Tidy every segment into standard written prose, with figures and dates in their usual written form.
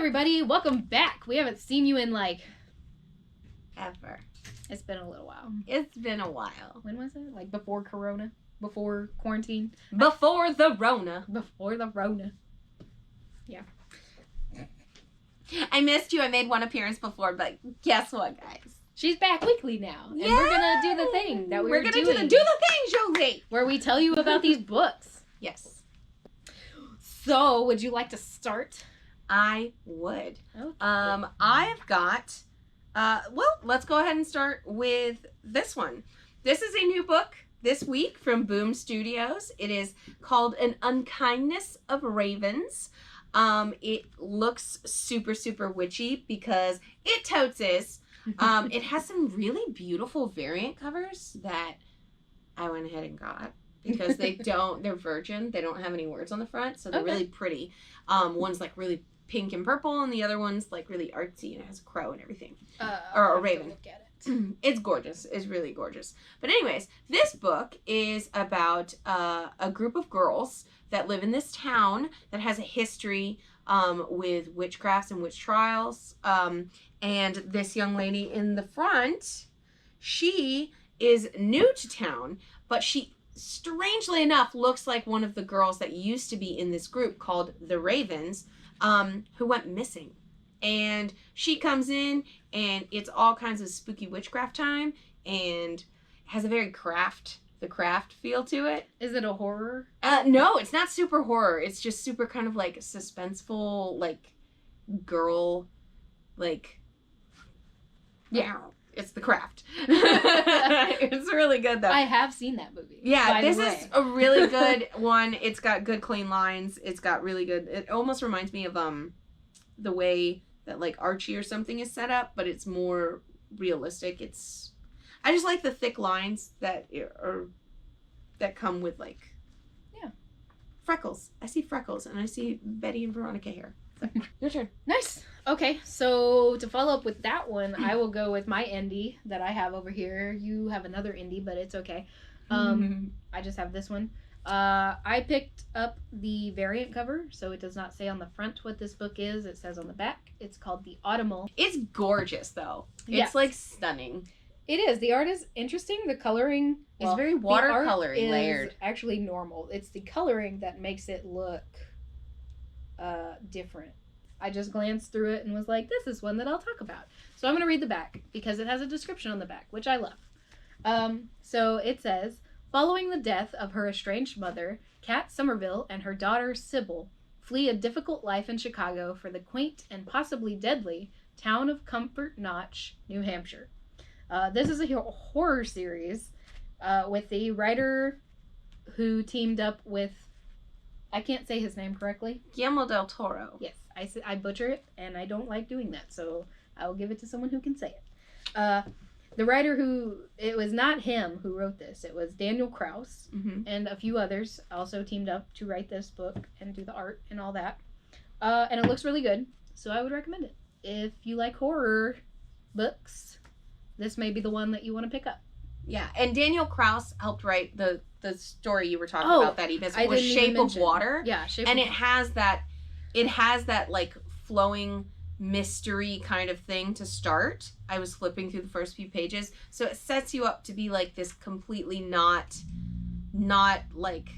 everybody. Welcome back. We haven't seen you in ever. It's been a little while. It's been a while. When was it? Like before Corona? Before quarantine? Before the Rona. Before the Rona. Yeah. I missed you. I made one appearance before, but guess what, guys? She's back weekly now. And we're going to do the thing that we're gonna doing. do the thing, Josie. Where we tell you about these books. Yes. So, would you like to start? I would. Okay. I've got, let's go ahead and start with this one. This is a new book this week from Boom Studios. It is called An Unkindness of Ravens. It looks super, super witchy because it totes is. It has some really beautiful variant covers that I went ahead and got because they're virgin. They don't have any words on the front, so they're really pretty. One's like really pink and purple, and the other one's like really artsy and it has a crow and everything. Or a raven. Look at it. It's gorgeous. It's really gorgeous. But anyways, this book is about a group of girls that live in this town that has a history with witchcrafts and witch trials. And this young lady in the front, she is new to town, but she, strangely enough, looks like one of the girls that used to be in this group called the Ravens, who went missing. And she comes in, and it's all kinds of spooky witchcraft time, and has a very craft feel to it. Is it a horror? No, it's not super horror. It's just super kind of like suspenseful, like girl, like, yeah, it's The Craft. It's really good though. I have seen that movie. Yeah, this is a really good one. It's got good clean lines. It's got really good, it almost reminds me of the way that like Archie or something is set up, but it's more realistic. I just like the thick lines that come with like freckles. I see freckles and I see Betty and Veronica here. So, your turn. Nice. Okay, so to follow up with that one, I will go with my indie that I have over here. You have another indie, but it's okay. I just have this one. I picked up the variant cover, so it does not say on the front what this book is. It says on the back. It's called The Autumnal. It's gorgeous, though. Yes. It's like stunning. It is. The art is interesting. The coloring is very watercolory layered. Actually normal. It's the coloring that makes it look different. I just glanced through it and was like, this is one that I'll talk about. So I'm going to read the back because it has a description on the back, which I love. So it says, following the death of her estranged mother, Kat Somerville and her daughter Sybil flee a difficult life in Chicago for the quaint and possibly deadly town of Comfort Notch, New Hampshire. This is a horror series with the writer who teamed up with, I can't say his name correctly. Guillermo del Toro. Yes, I butcher it, and I don't like doing that, so I will give it to someone who can say it. The writer it was not him who wrote this. It was Daniel Kraus and a few others also teamed up to write this book and do the art and all that. And it looks really good, so I would recommend it. If you like horror books, this may be the one that you want to pick up. Yeah, and Daniel Kraus helped write the story you were talking about that he visited was Shape of Water. Yeah, Shape and of Water. it has that like flowing mystery kind of thing to start. I was flipping through the first few pages, so it sets you up to be like this completely not like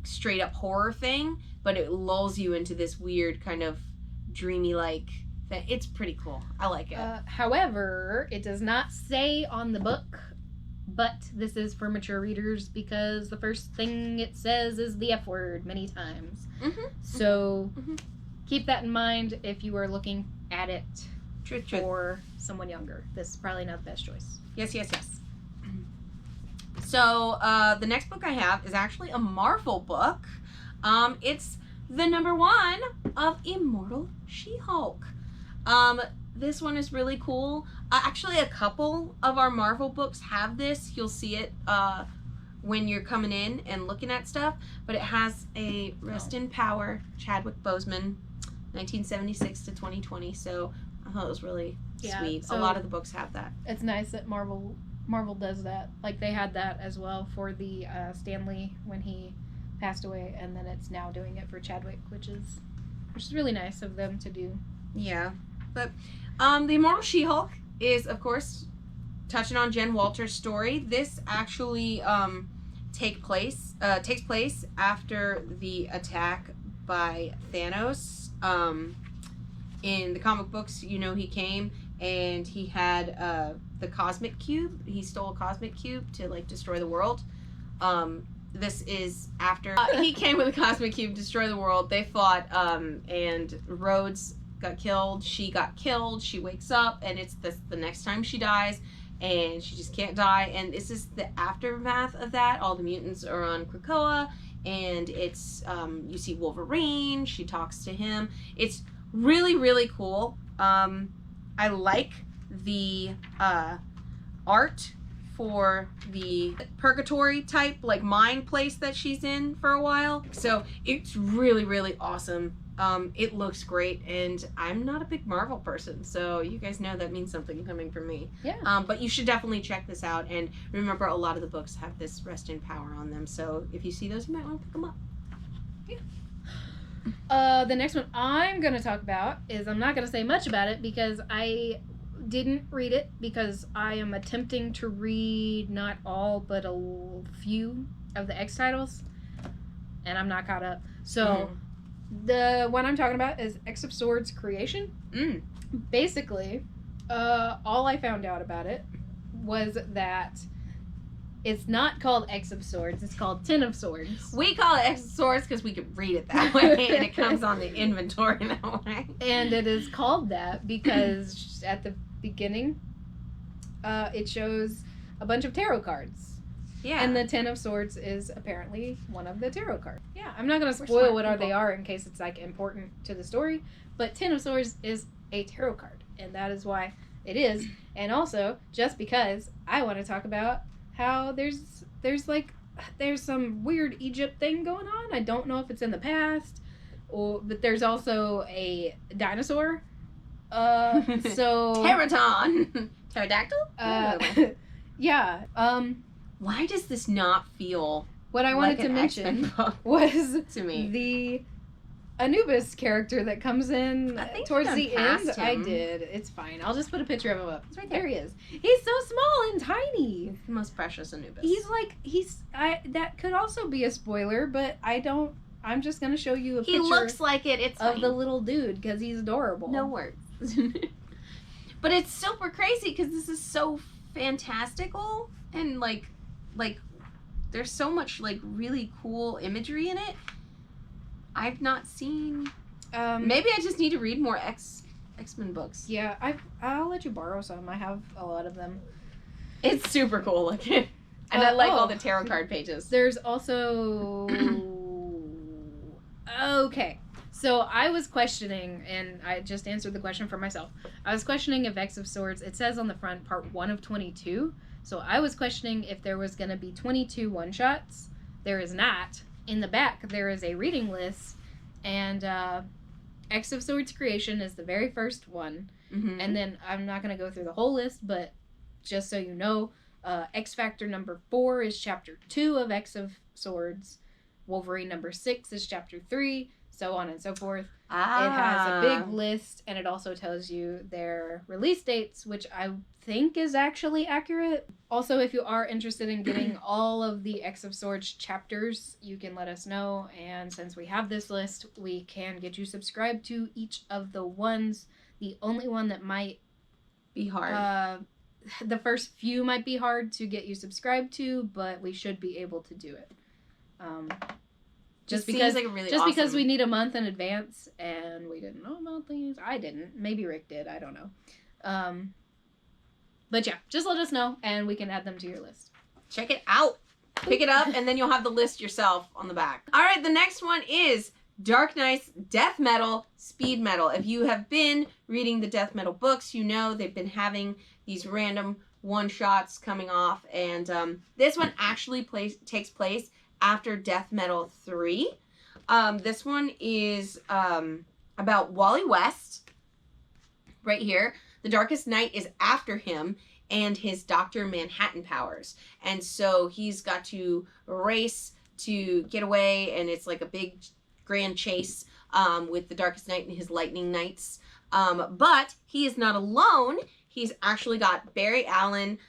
straight up horror thing, but it lulls you into this weird kind of dreamy like thing. It's pretty cool. I like it. However, it does not say on the book, but this is for mature readers because the first thing it says is the F word many times. So keep that in mind if you are looking at it for someone younger. This is probably not the best choice. Yes. So the next book I have is actually a Marvel book. It's the #1 of Immortal She-Hulk. This one is really cool. Actually, a couple of our Marvel books have this. You'll see it when you're coming in and looking at stuff. But it has a Rest in Power, Chadwick Boseman, 1976 to 2020. So I thought it was really sweet. So a lot of the books have that. It's nice that Marvel does that. Like they had that as well for the Stan Lee when he passed away, and then it's now doing it for Chadwick, which is really nice of them to do. Yeah. But the Immortal She-Hulk is, of course, touching on Jen Walter's story. This actually takes place after the attack by Thanos. In the comic books, you know, he came and he had the Cosmic Cube. He stole a Cosmic Cube to, like, destroy the world. This is after he came with a Cosmic Cube, destroy the world. They fought, and Rhodes got killed. She got killed. She wakes up, and it's the next time she dies, and she just can't die. And this is the aftermath of that. All the mutants are on Krakoa, and it's you see Wolverine. She talks to him. It's really, really cool. I like the art for the purgatory type, like, mind place that she's in for a while. So it's really, really awesome. It looks great, and I'm not a big Marvel person, so you guys know that means something coming from me. Yeah. But you should definitely check this out, and remember, a lot of the books have this rest in power on them, so if you see those, you might want to pick them up. Yeah. The next one I'm going to talk about is, I'm not going to say much about it because I didn't read it, because I am attempting to read not all but a few of the X titles, and I'm not caught up. So the one I'm talking about is X of Swords Creation. Basically, all I found out about it was that it's not called X of Swords, it's called Ten of Swords. We call it X of Swords because we can read it that way, and it comes on the inventory that way. And it is called that because at the beginning, it shows a bunch of tarot cards. Yeah. And the Ten of Swords is apparently one of the tarot cards. Yeah, I'm not going to spoil what they are in case it's, like, important to the story, but Ten of Swords is a tarot card, and that is why it is. And also, just because I want to talk about how there's some weird Egypt thing going on. I don't know if it's in the past, but there's also a dinosaur. So Pterodon. Pterodactyl? Yeah. Why does this not feel what I wanted like to mention book was to me? The Anubis character that comes in towards the end. Him. I did. It's fine. I'll just put a picture of him up. It's right there. He is. He's so small and tiny. He's the most precious Anubis. That could also be a spoiler, but I'm just going to show you a picture. He looks like it. It's of fine. the little dude because he's adorable. No words. But it's super crazy because this is so fantastical, and like there's so much, like, really cool imagery in it. I've not seen. Maybe I just need to read more X-Men books. Yeah, I'll let you borrow some. I have a lot of them. It's super cool looking, and I like all the tarot card pages. There's also okay. So I was questioning, and I just answered the question for myself. I was questioning if X of Swords, it says on the front, part 1 of 22. So I was questioning if there was going to be 22 one-shots. There is not. In the back, there is a reading list, and X of Swords Creation is the very first one. Mm-hmm. And then I'm not going to go through the whole list, but just so you know, X Factor number 4 is chapter 2 of X of Swords. Wolverine number 6 is chapter 3. So on and so forth. It has a big list, and it also tells you their release dates, which I think is actually accurate. Also, if you are interested in getting all of the X of Swords chapters, you can let us know, and since we have this list, we can get you subscribed to each of the ones. The only one that might be hard. The first few might be hard to get you subscribed to, but we should be able to do it. Just because we need a month in advance, and we didn't know about these. I didn't. Maybe Rick did. I don't know. But yeah, just let us know, and we can add them to your list. Check it out. Pick it up, and then you'll have the list yourself on the back. All right, the next one is Dark Knight's Death Metal, Speed Metal. If you have been reading the Death Metal books, you know they've been having these random one-shots coming off, and this one actually takes place after Death Metal 3. This one is about Wally West, right here. The Darkest Night is after him and his Dr. Manhattan powers. And so he's got to race to get away, and it's like a big grand chase with the Darkest Night and his Lightning Knights. But he is not alone. He's actually got Barry Allen,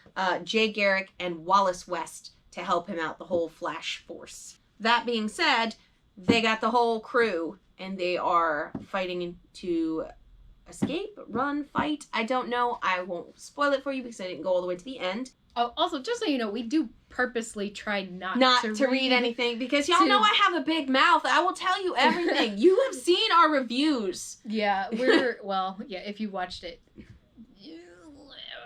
Jay Garrick, and Wallace West to help him out, the whole Flash force. That being said, they got the whole crew, and they are fighting to escape, run, fight. I don't know. I won't spoil it for you because I didn't go all the way to the end. Oh, also, just so you know, we do purposely try not to read anything because y'all know I have a big mouth. I will tell you everything. You have seen our reviews. Yeah, if you watched it, it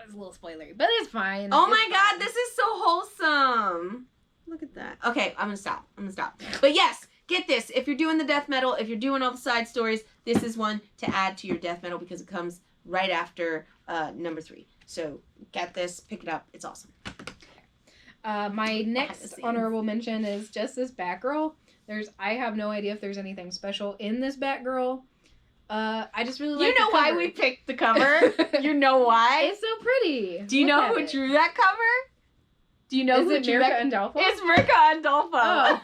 was a little spoilery, but it's fine. Oh my god, this is so wholesome. Look at that. Okay, I'm gonna stop. But yes, get this. If you're doing the death metal, if you're doing all the side stories, this is one to add to your death metal because it comes right after number 3. So get this, pick it up. It's awesome. My next honorable mention is just this Batgirl. I have no idea if there's anything special in this Batgirl. I just really like. You know why we picked the cover? You know why? It's so pretty. Do you know who drew that cover? Do you know who drew that? Andolfo? It's Mirka Andolfo. Oh.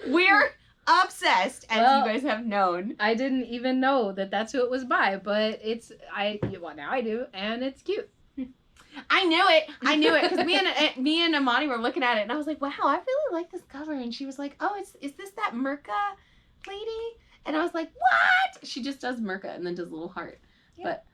We're obsessed, as you guys have known. I didn't even know that that's who it was by, but now I do, and it's cute. I knew it, because me and Amani were looking at it, and I was like, wow, I really like this cover, and she was like, oh, is this that Mirka lady? And I was like, what? She just does Mirka and then does a little heart. Yeah. But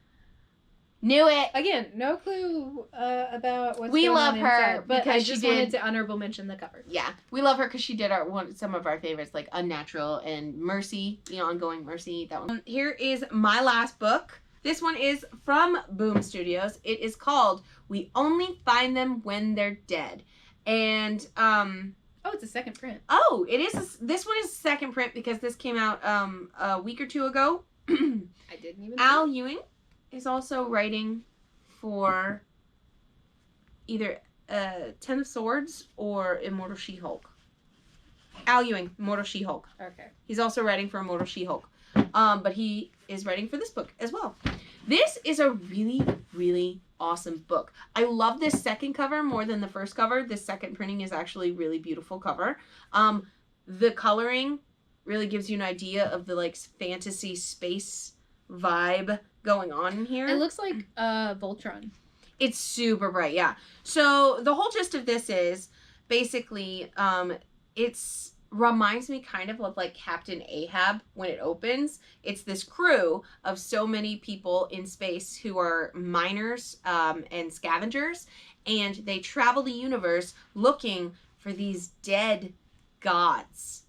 knew it. Again, no clue about what's we going love on her inside, but because I just wanted to honorable mention the cover. Yeah, we love her because she did some of our favorites like Unnatural and Mercy, the ongoing Mercy. That one. Here is my last book. This one is from Boom Studios. It is called We Only Find Them When They're Dead, and oh, it's a second print. Oh, it is. This one is second print because this came out a week or two ago. I didn't even. Al Ewing is also writing for either Ten of Swords or Immortal She-Hulk. Al Ewing, Immortal She-Hulk. Okay. He's also writing for Immortal She-Hulk. But he is writing for this book as well. This is a really, really awesome book. I love this second cover more than the first cover. This second printing is actually really beautiful cover. The coloring really gives you an idea of the like fantasy space vibe going on in here. It looks like Voltron. It's super bright, yeah. So the whole gist of this is basically it's reminds me kind of like Captain Ahab when it opens. It's this crew of so many people in space who are miners and scavengers, and they travel the universe looking for these dead gods.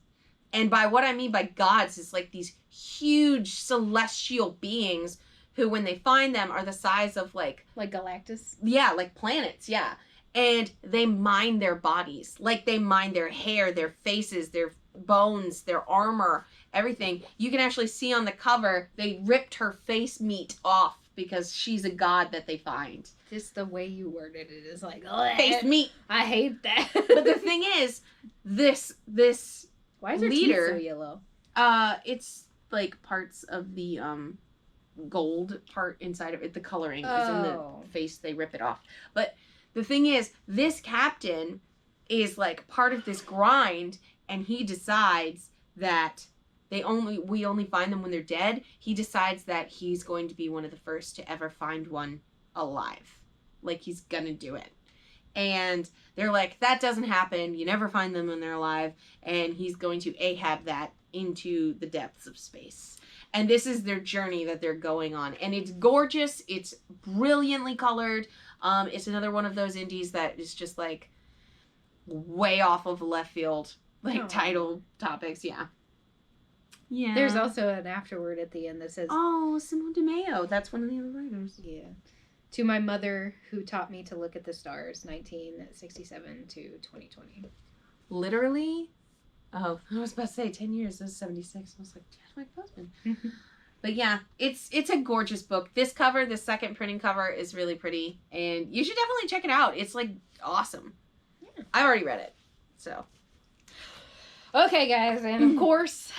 And by what I mean by gods is like these huge celestial beings who, when they find them, are the size of like Galactus? Yeah, like planets, yeah. And they mine their bodies. Like they mine their hair, their faces, their bones, their armor, everything. You can actually see on the cover, they ripped her face meat off because she's a god that they find. Just the way you worded it is like, face meat. I hate that. But the thing is, this why is her leader, teeth so yellow? It's like parts of the gold part inside of it. The coloring is in the face. They rip it off. But the thing is, this captain is like part of this grind, and he decides that we only find them when they're dead. He decides that he's going to be one of the first to ever find one alive. Like he's gonna do it. And they're like, that doesn't happen. You never find them when they're alive. And he's going to Ahab that into the depths of space. And this is their journey that they're going on. And it's gorgeous. It's brilliantly colored. It's another one of those indies that is just like way off of left field, like title topics. Yeah. Yeah. There's also an afterword at the end that says, oh, Simone DeMeo. That's one of the other writers. Yeah. To my mother who taught me to look at the stars, 1967 to 2020. Literally? Oh, I was about to say 10 years. This is 76. I was like, Chadwick Boseman. But yeah, it's a gorgeous book. This cover, the second printing cover, is really pretty. And you should definitely check it out. It's like awesome. Yeah. I already read it. So. Okay, guys. And of course,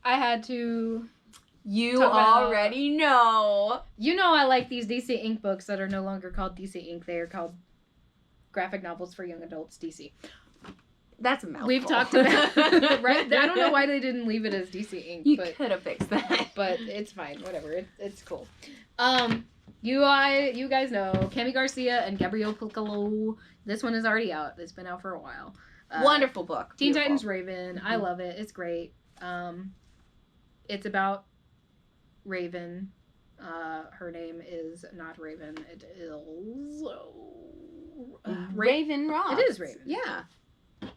I had to... You already know. You know I like these DC Ink books that are no longer called DC Ink. They are called Graphic Novels for Young Adults DC. That's a mouthful. We've talked about right. I don't know why they didn't leave it as DC Ink. You but could have fixed that. but it's fine. Whatever. It's cool. You guys know Cami Garcia and Gabrielle Piccolo. This one is already out. It's been out for a while. Wonderful book. Teen Beautiful. Titans Raven. I love it. It's great. It's about Raven. Her name is not Raven. It is Raven Ross. It is Raven. Yeah. I thought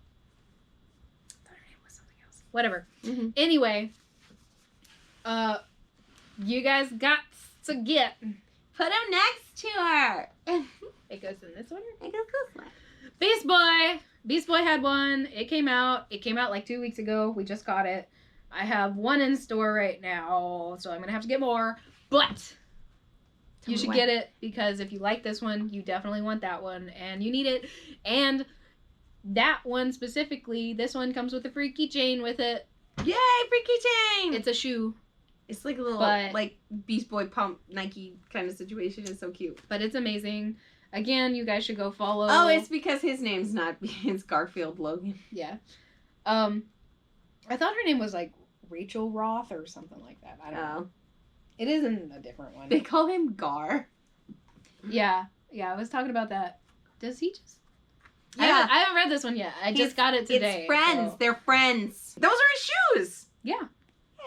her name was something else. Whatever. Mm-hmm. Anyway, you guys got to get. Put him next to her. It goes in this one. It goes this way. Beast Boy. Beast Boy had one. It came out. It came out like 2 weeks ago. We just got it. I have one in store right now, so I'm gonna have to get more. But you should get it because if you like this one, you definitely want that one, and you need it. And that one specifically, this one comes with a free keychain with it. Yay, free keychain! It's a shoe. It's like a little like Beast Boy pump Nike kind of situation. It's so cute. But it's amazing. Again, you guys should go follow. Oh, it's because his name's not it's Garfield Logan. Yeah. I thought her name was like Rachel Roth or something like that. I don't know. It is in a different one. They call him Gar. Yeah. I was talking about that. Does he just? Yeah. I haven't read this one yet. I just got it today. It's friends. So. They're friends. Those are his shoes. Yeah.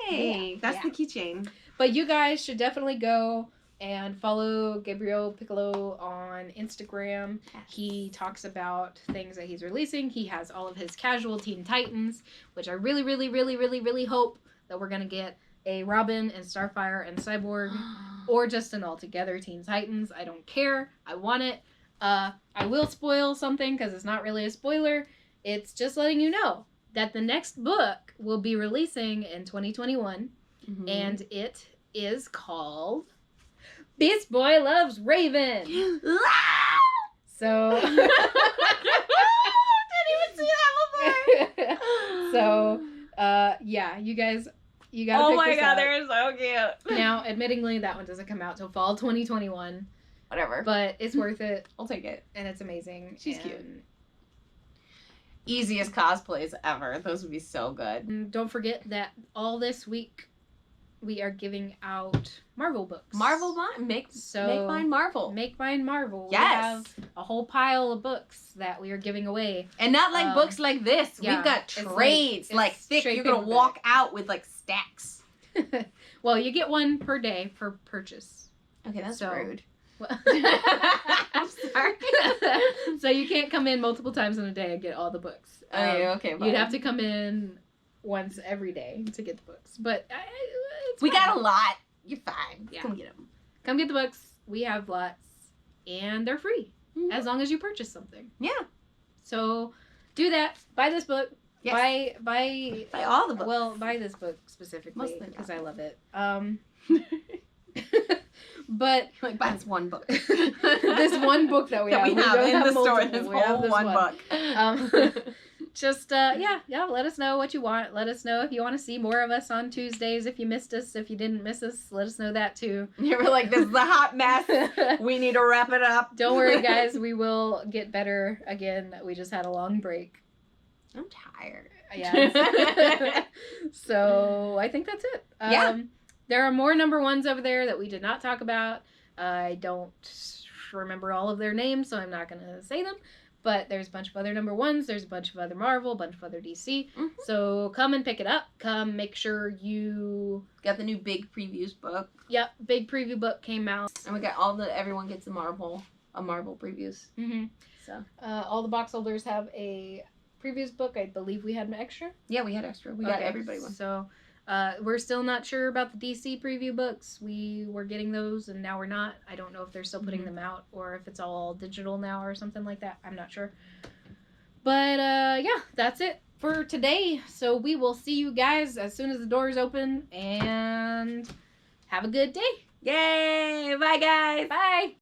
Hey, that's Yeah. the keychain. But you guys should definitely go and follow Gabriel Piccolo on Instagram. Yes. He talks about things that he's releasing. He has all of his casual Teen Titans, which I really, really, really, really, really hope that we're going to get a Robin and Starfire and Cyborg or just an all-together Teen Titans. I don't care. I want it. I will spoil something because it's not really a spoiler. It's just letting you know that the next book will be releasing in 2021, and it is called Beast Boy Loves Raven. So didn't even see that before. So yeah, you guys, you gotta oh pick my this god, up. they're so cute. Now, admittingly, that one doesn't come out till fall 2021, Whatever. but it's worth it, I'll take it. and it's amazing. She's and cute. Easiest cosplays ever. Those would be so good. Don't forget that all this week we are giving out Marvel books. Marvel make mine Marvel. Make mine Marvel. Yes. We have a whole pile of books that we are giving away. And not like books like this. Yeah, We've got trades like thick. straight You're gonna paperback. walk out with like stacks. Well, you get one per day per purchase. Okay, that's So- rude. Well- I'm sorry. So you can't come in multiple times in a day and get all the books. Okay, You'd have to come in once every day to get the books. But it's We fine. got a lot. You're fine. Yeah. Come get them. Come get the books. We have lots. And they're free. As long as you purchase something. Yeah. So do that. Buy this book. Yes. Buy Buy all the books. Well, buy this book specifically Mostly because not. I love it. But like buy this one book. this one book that we that have. we have don't in the store. multiple. This We have whole this one book. Just yeah, let us know what you want. Let us know if you want to see more of us on Tuesdays. If you missed us, if you didn't miss us, let us know that too. You were like, this is a hot mess. We need to wrap it up. Don't worry, guys. We will get better again. We just had a long break. I'm tired. Yeah. So I think that's it. Yeah. There are more number ones over there that we did not talk about. I don't remember all of their names, so I'm not going to say them. But there's a bunch of other number ones. There's a bunch of other Marvel, a bunch of other DC. Mm-hmm. So come and pick it up. Come make sure you... Got the new big previews book. Yep, big preview book came out. And we got everyone gets a Marvel previews. Mm-hmm. So all the box holders have a previews book. I believe we had an extra. yeah, we had extra. We got Okay, everybody one. So we're still not sure about the DC preview books. We were getting those and now we're not. I don't know if they're still putting them out or if it's all digital now or something like that. I'm not sure. But yeah, that's it for today. So we will see you guys as soon as the doors open and have a good day. Yay! Bye, guys. Bye.